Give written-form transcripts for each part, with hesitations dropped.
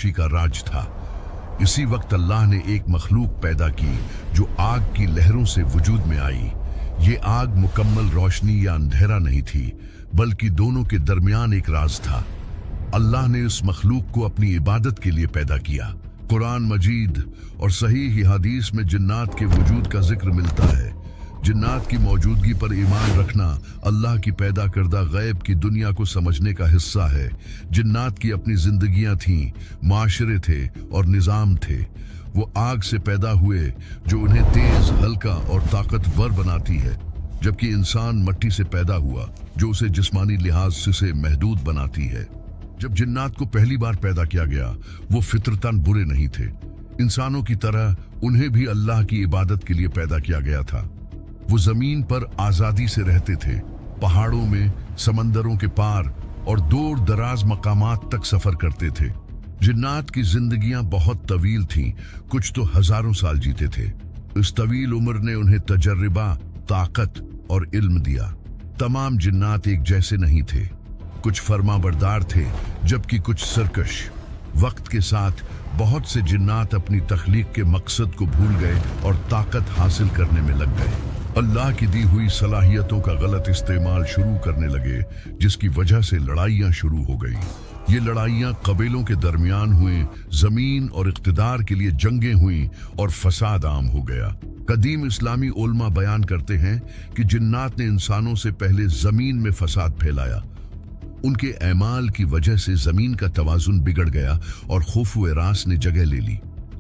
रोशनी का राज था। इसी वक्त अल्लाह ने एक मखलूक पैदा की जो आग की लहरों से वजूद में आई। ये आग मुकम्मल रोशनी या अंधेरा नहीं थी, बल्कि दोनों के दरमियान एक राज था। अल्लाह ने इस मखलूक को अपनी इबादत के लिए पैदा किया। कुरान मजीद और सही हदीस में जिन्नात के वजूद का जिक्र मिलता है। जिन्नात की मौजूदगी पर ईमान रखना अल्लाह की पैदा करदा गैब की दुनिया को समझने का हिस्सा है। जिन्नात की अपनी जिंदगियां थीं, माशरे थे और निज़ाम थे। वो आग से पैदा हुए जो उन्हें तेज, हल्का और ताकतवर बनाती है, जबकि इंसान मट्टी से पैदा हुआ जो उसे जिस्मानी लिहाज से महदूद बनाती है। जब जिन्नात को पहली बार पैदा किया गया, वो फितरतन बुरे नहीं थे। इंसानों की तरह उन्हें भी अल्लाह की इबादत के लिए पैदा किया गया था। वो जमीन पर आजादी से रहते थे, पहाड़ों में, समंदरों के पार और दूर दराज मकामात तक सफर करते थे। जिन्नात की जिंदगियां बहुत तवील थीं, कुछ तो हजारों साल जीते थे। इस तवील उम्र ने उन्हें तजर्बा, ताकत और इल्म दिया। तमाम जिन्नात एक जैसे नहीं थे। कुछ फरमाबरदार थे जबकि कुछ सरकश। वक्त के साथ बहुत से जिन्नात अपनी तख्लीक के मकसद को भूल गए और ताकत हासिल करने में लग गए। अल्लाह की दी हुई सलाहियतों का गलत इस्तेमाल शुरू करने लगे, जिसकी वजह से लड़ाइयाँ शुरू हो गई। ये लड़ाइयाँ कबीलों के दरमियान हुई, जमीन और इख्तिदार के लिए जंगें हुई और फसाद आम हो गया। कदीम इस्लामी उलमा बयान करते हैं कि जिन्नात ने इंसानों से पहले जमीन में फसाद फैलाया। उनके ऐमाल की वजह से जमीन का तवाजुन बिगड़ गया और खौफ व रास ने जगह ले ली।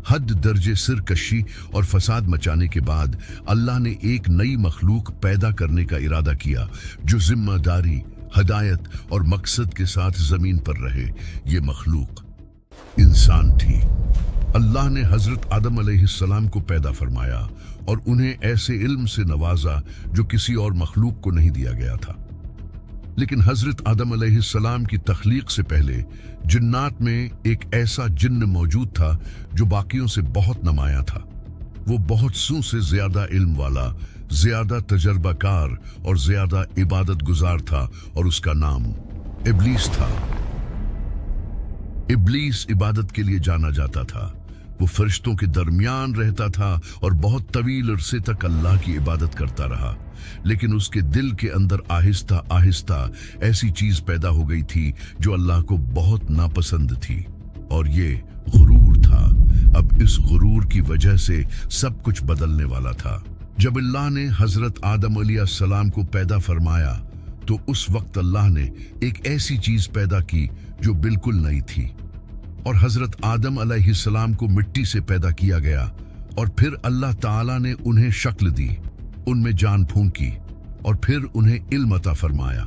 हद दर्जे सिरकशी और फसाद मचाने के बाद अल्लाह ने एक नई मखलूक पैदा करने का इरादा किया जो जिम्मेदारी, हदायत और मकसद के साथ जमीन पर रहे। ये मखलूक इंसान थी। अल्लाह ने हजरत आदम अलैहिस्सलाम को पैदा फरमाया और उन्हें ऐसे इल्म से नवाजा जो किसी और मखलूक को नहीं दिया गया था। लेकिन हजरत आदम अलैहिस्सलाम की तख्लीक से पहले जिन्नात में एक ऐसा जिन्न मौजूद था जो बाकियों से बहुत नमाया था। वो बहुत सू से ज्यादा इल्म वाला, ज्यादा तजर्बाकार और ज्यादा इबादत गुजार था और उसका नाम इब्लीस था। इब्लीस इबादत के लिए जाना जाता था। वो फरिश्तों के दरमियान रहता था और बहुत तवील अरसे तक अल्लाह की इबादत करता रहा। लेकिन उसके दिल के अंदर आहिस्ता आहिस्ता ऐसी चीज पैदा हो गई थी जो अल्लाह को बहुत नापसंद थी, और ये गुरूर था। अब इस गुरूर की वजह से सब कुछ बदलने वाला था। जब अल्लाह ने हजरत आदम अलैहिस्सलाम को पैदा फरमाया तो उस वक्त अल्लाह ने एक ऐसी चीज पैदा की जो बिल्कुल नई थी। और हजरत आदम अलैहिस्सलाम को मिट्टी से पैदा किया गया और फिर अल्लाह ताला ने उन्हें शक्ल दी, उनमें जान फूंकी और फिर उन्हें इल्म अता फरमाया।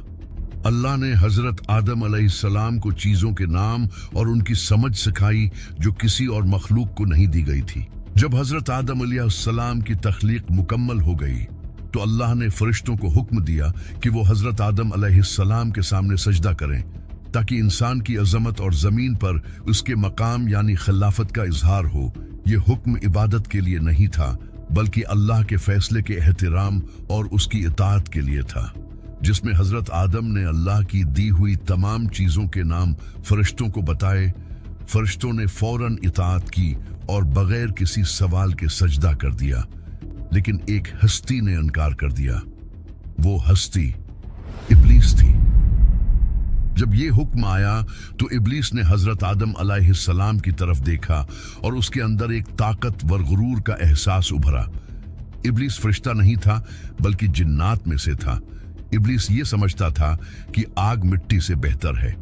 अल्लाह ने हजरत आदम अलैहिस्सलाम को चीजों के नाम और उनकी समझ सिखाई जो किसी और मखलूक को नहीं दी गई थी। जब हजरत आदम अलैहिस्सलाम की तख्लीक मुकम्मल हो गई तो अल्लाह ने फरिश्तों को हुक्म दिया कि वो हजरत आदम अलैहिस्सलाम के सामने सजदा करें, ताकि इंसान की अजमत और जमीन पर उसके मकाम यानी खिलाफत का इजहार हो। ये हुक्म इबादत के लिए नहीं था, बल्कि अल्लाह के फैसले के एहतराम और उसकी इताअत के लिए था, जिसमें हजरत आदम ने अल्लाह की दी हुई तमाम चीजों के नाम फरिश्तों को बताए। फरिश्तों ने फौरन इताअत की और बगैर किसी सवाल के सजदा कर दिया। लेकिन एक हस्ती ने इनकार कर दिया। वो हस्ती इब्लीस थी। जब ये हुक्म आया तो इब्लीस ने हजरत आदम अलैहिस्सलाम की तरफ देखा और उसके अंदर एक ताकत व गुरूर का एहसास उभरा। इब्लीस फरिश्ता नहीं था, बल्कि जिन्नात में से था। इब्लीस ये समझता था कि आग मिट्टी से बेहतर है।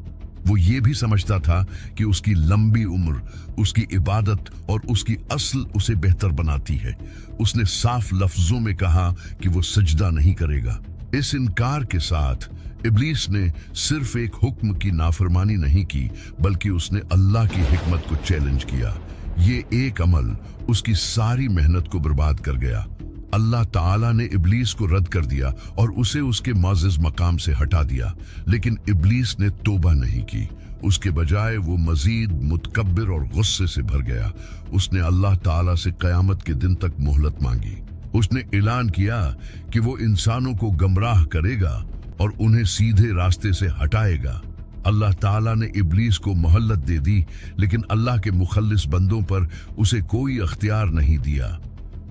वो ये भी समझता था कि उसकी लंबी उम्र, उसकी इबादत और उसकी असल उसे बेहतर बनाती है। उसने साफ लफ्जों में कहा कि वो सजदा नहीं करेगा। इस इनकार के साथ इब्लीस ने सिर्फ एक हुक्म की नाफरमानी नहीं की, बल्कि उसने अल्लाह की हिकमत को चैलेंज किया। ये एक अमल उसकी सारी मेहनत को बर्बाद कर गया। अल्लाह ताला ने इब्लीस को रद्द कर दिया और उसे उसके माजिज मकाम से हटा दिया। लेकिन इब्लीस ने तौबा नहीं की। उसके बजाय वो मजीद मुतकब्बिर और गुस्से से भर गया। उसने अल्लाह ताला से क़यामत के दिन तक मोहलत मांगी। उसने ऐलान किया कि वो इंसानों को गमराह करेगा और उन्हें सीधे रास्ते से हटाएगा। अल्लाह ताला ने इब्लीस को मोहल्लत दे दी, लेकिन अल्लाह के मुखल्लिस बंदों पर उसे कोई अख्तियार नहीं दिया।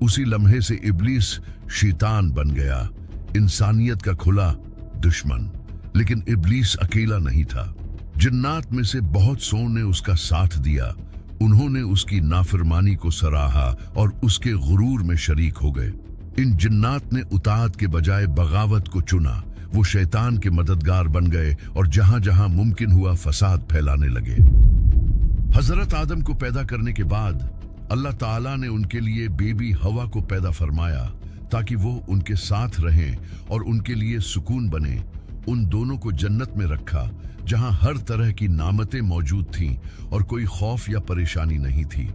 उसी लम्हे से इब्लीस शैतान बन गया, इंसानियत का खुला दुश्मन। लेकिन इब्लीस अकेला नहीं था। जिन्नात में से बहुत सौ ने उसका साथ दिया। उन्होंने उसकी नाफरमानी को सराहा और उसके गुरूर में शरीक हो गए। इन जिन्नात ने उताअत के बजाय बगावत को चुना। वो शैतान के मददगार बन गए और जहां जहां मुमकिन हुआ फसाद फैलाने लगे। हजरत आदम को पैदा करने के बाद अल्लाह ताला ने उनके लिए बेबी हवा को पैदा फरमाया ताकि वो उनके साथ रहें और उनके लिए सुकून बने। उन दोनों को जन्नत में रखा जहां हर तरह की नामतें मौजूद थीं और कोई खौफ या परेशानी नहीं थी।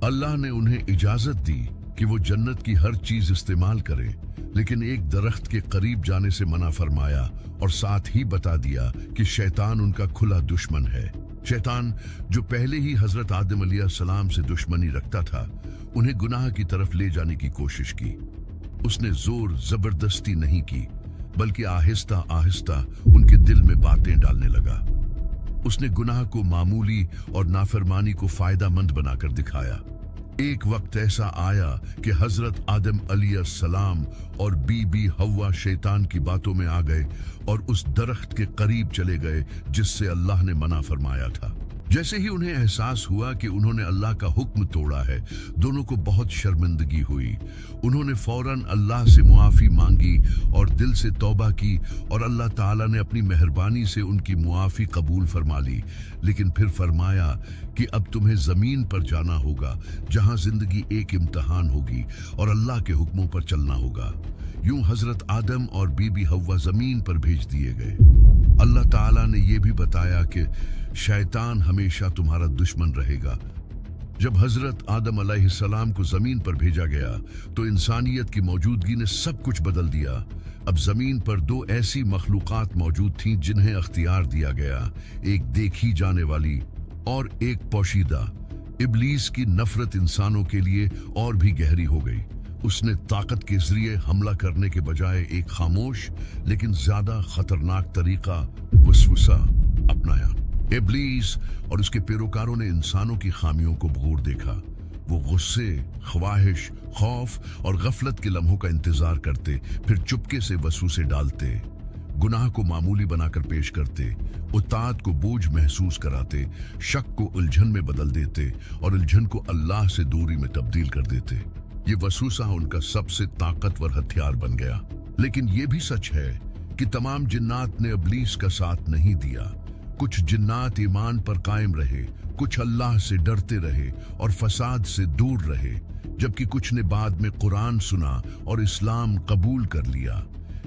अल्लाह ने उन्हें इजाजत दी कि वो जन्नत की हर चीज इस्तेमाल करें, लेकिन एक दरख्त के करीब जाने से मना फरमाया और साथ ही बता दिया कि शैतान उनका खुला दुश्मन है। शैतान जो पहले ही हजरत आदम अलैहिस्सलाम से दुश्मनी रखता था, उन्हें गुनाह की तरफ ले जाने की कोशिश की। उसने जोर जबरदस्ती नहीं की, बल्कि आहिस्ता आहिस्ता उनके दिल में बातें डालने लगा। उसने गुनाह को मामूली और नाफरमानी को फायदामंद बनाकर दिखाया। एक वक्त ऐसा आया कि हजरत आदम अलैहिस्सलाम और बीबी हव्वा शैतान की बातों में आ गए और उस दरख्त के करीब चले गए जिससे अल्लाह ने मना फरमाया था। जैसे ही उन्हें एहसास हुआ कि उन्होंने अल्लाह का हुक्म तोड़ा है, दोनों को बहुत शर्मिंदगी हुई। उन्होंने फौरन अल्लाह से मुआफ़ी मांगी और दिल से तौबा की और अल्लाह ताला ने अपनी मेहरबानी से उनकी मुआफ़ी कबूल फरमा ली। लेकिन फिर फरमाया कि अब तुम्हें ज़मीन पर जाना होगा जहां ज़िंदगी एक इम्तहान होगी और अल्लाह के हुक्मों पर चलना होगा। यूं हजरत आदम और बीबी हव्वा ज़मीन पर भेज दिए गए। अल्लाह ताला ने यह भी बताया कि शैतान हमेशा तुम्हारा दुश्मन रहेगा। जब हजरत आदम अलैहिस्सलाम को जमीन पर भेजा गया तो इंसानियत की मौजूदगी ने सब कुछ बदल दिया। अब जमीन पर दो ऐसी मखलूकात मौजूद थीं जिन्हें अख्तियार दिया गया, एक देखी जाने वाली और एक पोशीदा। इब्लीस की नफरत इंसानों के लिए और भी गहरी हो गई। उसने ताकत के जरिए हमला करने के बजाय एक खामोश लेकिन ज्यादा खतरनाक तरीका वसवसा अपनाया। इब्लीस और उसके पैरोकारों ने इंसानों की खामियों को बगौर देखा। वो गुस्से, ख्वाहिश, खौफ और गफलत के लम्हों का इंतजार करते, फिर चुपके से वसवसे डालते, गुनाह को मामूली बनाकर पेश करते, उताअत को बोझ महसूस कराते, शक को उलझन में बदल देते और उलझन को अल्लाह से दूरी में तब्दील कर देते। ये वसूसा उनका सबसे ताकतवर हथियार बन गया। लेकिन ये भी सच है कि तमाम जिन्नात ने इब्लीस का साथ नहीं दिया। कुछ जिन्नात ईमान पर कायम रहे, कुछ अल्लाह से डरते रहे और फसाद से दूर रहे, जबकि कुछ ने बाद में कुरान सुना और इस्लाम कबूल कर लिया।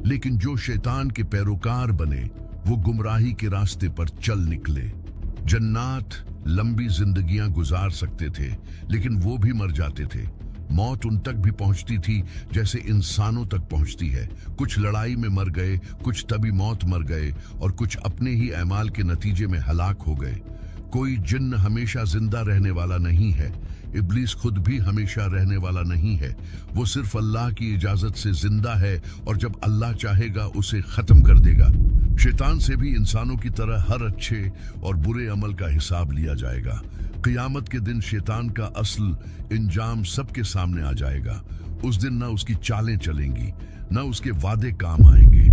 लेकिन जो शैतान के पैरोकार बने वो गुमराही के रास्ते पर चल निकले। जन्नात लंबी जिंदगियां गुजार सकते थे, लेकिन वो भी मर जाते थे। मौत उन तक भी पहुंचती थी जैसे इंसानों तक पहुंचती है। कुछ लड़ाई में मर गए, कुछ तभी मौत मर गए और कुछ अपने ही अमाल के नतीजे में हलाक हो गए। कोई जिन्न हमेशा जिंदा रहने वाला नहीं है। इब्लीस खुद भी हमेशा रहने वाला नहीं है। वो सिर्फ अल्लाह की इजाजत से जिंदा है और जब अल्लाह चाहेगा उसे खत्म कर देगा। शैतान से भी इंसानों की तरह हर अच्छे और बुरे अमल का हिसाब लिया जाएगा। क़यामत के दिन शैतान का असल इंजाम सबके सामने आ जाएगा। उस दिन ना उसकी चालें चलेंगी, ना उसके वादे काम आएंगे।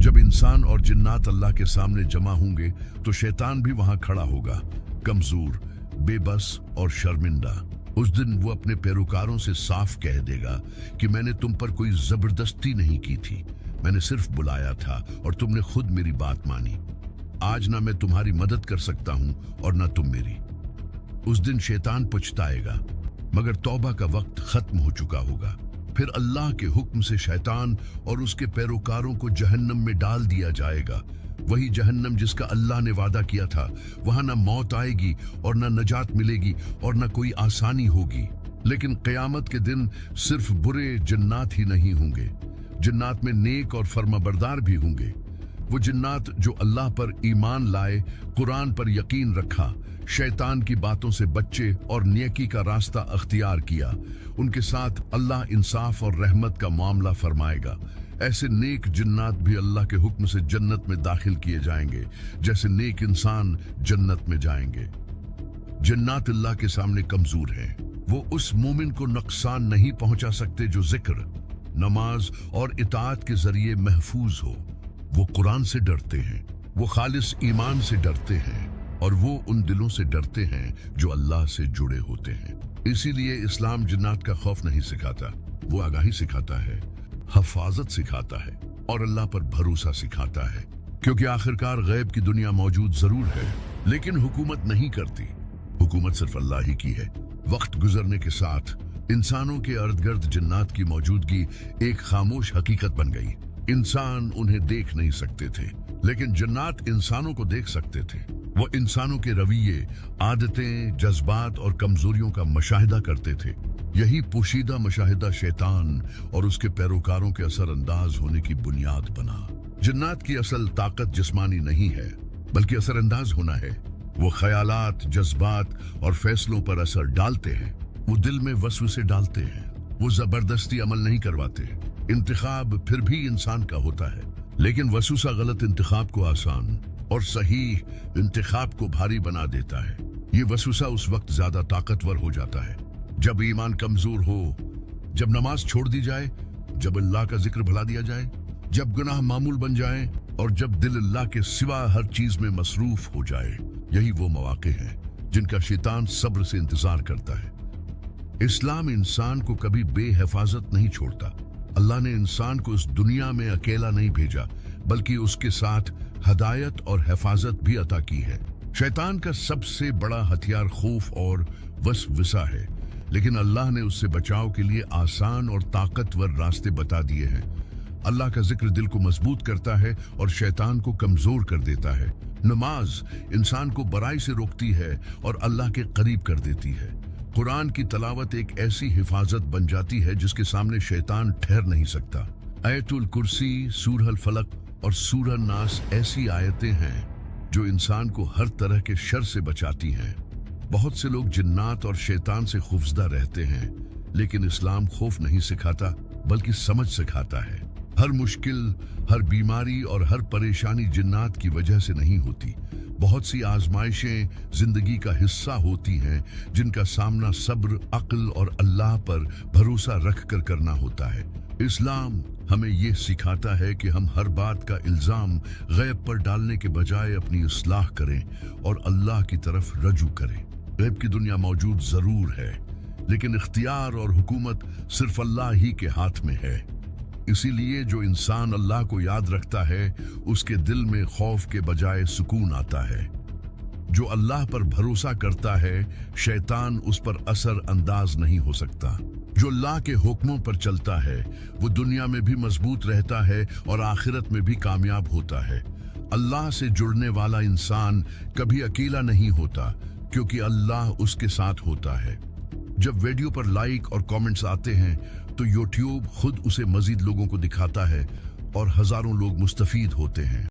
जब इंसान और जिन्नात अल्लाह के सामने जमा होंगे तो शैतान भी वहां खड़ा होगा, कमजोर, बेबस और शर्मिंदा। उस दिन वो अपने पैरोकारों से साफ कह देगा कि मैंने तुम पर कोई जबरदस्ती नहीं की थी, मैंने सिर्फ बुलाया था और तुमने खुद मेरी बात मानी। आज ना मैं तुम्हारी मदद कर सकता हूं और ना तुम मेरी। उस दिन शैतान पछताएगा, मगर तौबा का वक्त खत्म हो चुका होगा। फिर अल्लाह के हुक्म से शैतान और उसके पैरोकारों को जहन्नम में डाल दिया जाएगा। वही जहन्नम जिसका अल्लाह ने वादा किया था। वहां ना मौत आएगी और ना नजात मिलेगी और ना कोई आसानी होगी। लेकिन क़यामत के दिन सिर्फ बुरे जिन्नात ही नहीं होंगे, जिन्नात में नेक और फर्माबरदार भी होंगे। वो जिन्नात जो अल्लाह पर ईमान लाए, कुरान पर यकीन रखा, शैतान की बातों से बच्चे और नेकी का रास्ता अख्तियार किया, उनके साथ अल्लाह इंसाफ और रहमत का मामला फरमाएगा। ऐसे नेक जिन्नात भी अल्लाह के हुक्म से जन्नत में दाखिल किए जाएंगे जैसे नेक इंसान जन्नत में जाएंगे। जिन्नात अल्लाह के सामने कमजोर हैं। वो उस मोमिन को नुकसान नहीं पहुंचा सकते जो जिक्र, नमाज और इताअत के जरिए महफूज हो। वो कुरान से डरते हैं, वो खालिस ईमान से डरते हैं और वो उन दिलों से डरते हैं जो अल्लाह से जुड़े होते हैं। इसीलिए इस्लाम जिन्नात का खौफ नहीं सिखाता, वो आगाही सिखाता है, हफाजत सिखाता है और अल्लाह पर भरोसा सिखाता है। क्योंकि आखिरकार गैब की दुनिया मौजूद जरूर है, लेकिन हुकूमत नहीं करती। हुकूमत सिर्फ अल्लाह ही की है। वक्त गुजरने के साथ इंसानों के अर्द गिर्द जिन्नात की मौजूदगी एक खामोश हकीकत बन गई। इंसान उन्हें देख नहीं सकते थे, लेकिन जिन्नात इंसानों को देख सकते थे। वो इंसानों के रवैये, आदतें, जज्बात और कमजोरियों का मुशाहिदा करते थे। यही पोशीदा मुशाहिदा शैतान और उसके पैरोकारों के असर अंदाज होने की बुनियाद बना। जिन्नात की असल ताकत जिस्मानी नहीं है, बल्कि असर अंदाज होना है। वो ख्यालात, जज्बात और फैसलों पर असर डालते हैं। वो दिल में वसवसे डालते हैं। वो जबरदस्ती अमल नहीं करवाते। इंतखाब फिर भी इंसान का होता है, लेकिन वसूसा गलत इंतखाब को आसान और सही इंतखाब को भारी बना देता है। ये वसूसा उस वक्त ज्यादा ताकतवर हो जाता है जब ईमान कमजोर हो, जब नमाज छोड़ दी जाए, जब अल्लाह का जिक्र भुला दिया जाए, जब गुनाह मामूल बन जाए और जब दिल अल्लाह के सिवा हर चीज में मसरूफ हो जाए। यही वो मौके हैं जिनका शैतान सब्र से इंतजार करता है। इस्लाम इंसान को कभी बेहिफाजत नहीं छोड़ता। अल्लाह ने इंसान को इस दुनिया में अकेला नहीं भेजा, बल्कि उसके साथ हदायत और हिफाजत भी अता की है। शैतान का सबसे बड़ा हथियार खौफ और वसवसा है, लेकिन अल्लाह ने उससे बचाव के लिए आसान और ताकतवर रास्ते बता दिए हैं। अल्लाह का जिक्र दिल को मजबूत करता है और शैतान को कमजोर कर देता है। नमाज इंसान को बुराई से रोकती है और अल्लाह के करीब कर देती है। कुरान की तलावत एक ऐसी हिफाजत बन जाती है जिसके सामने शैतान ठहर नहीं सकता। आयतुल कुर्सी, सूरह फलक और सूरह नास ऐसी आयतें हैं जो इंसान को हर तरह के शर से बचाती हैं। बहुत से लोग जिन्नात और शैतान से खौफजदा रहते हैं, लेकिन इस्लाम खौफ नहीं सिखाता, बल्कि समझ सिखाता है। हर मुश्किल, हर बीमारी और हर परेशानी जिन्नात की वजह से नहीं होती। बहुत सी आजमाइशें जिंदगी का हिस्सा होती हैं जिनका सामना सब्र, अक्ल और अल्लाह पर भरोसा रख कर करना होता है। इस्लाम हमें यह सिखाता है कि हम हर बात का इल्जाम गैब पर डालने के बजाय अपनी इस्लाह करें और अल्लाह की तरफ रजू करें। गैब की दुनिया मौजूद जरूर है, लेकिन इख्तियार और हुकूमत सिर्फ अल्लाह ही के हाथ में है। इसीलिए जो इंसान अल्लाह को याद रखता है, उसके दिल में खौफ के बजाय सुकून आता है। जो अल्लाह पर भरोसा करता है, शैतान उस पर असर अंदाज नहीं हो सकता। जो अल्लाह के हुक्मों पर चलता है, वो दुनिया में भी मजबूत रहता है और आखिरत में भी कामयाब होता है। अल्लाह से जुड़ने वाला इंसान कभी अकेला नहीं होता, क्योंकि अल्लाह उसके साथ होता है। जब वीडियो पर लाइक और कमेंट्स आते हैं तो यूट्यूब खुद उसे मजीद लोगों को दिखाता है और हजारों लोग मुस्तफीद होते हैं।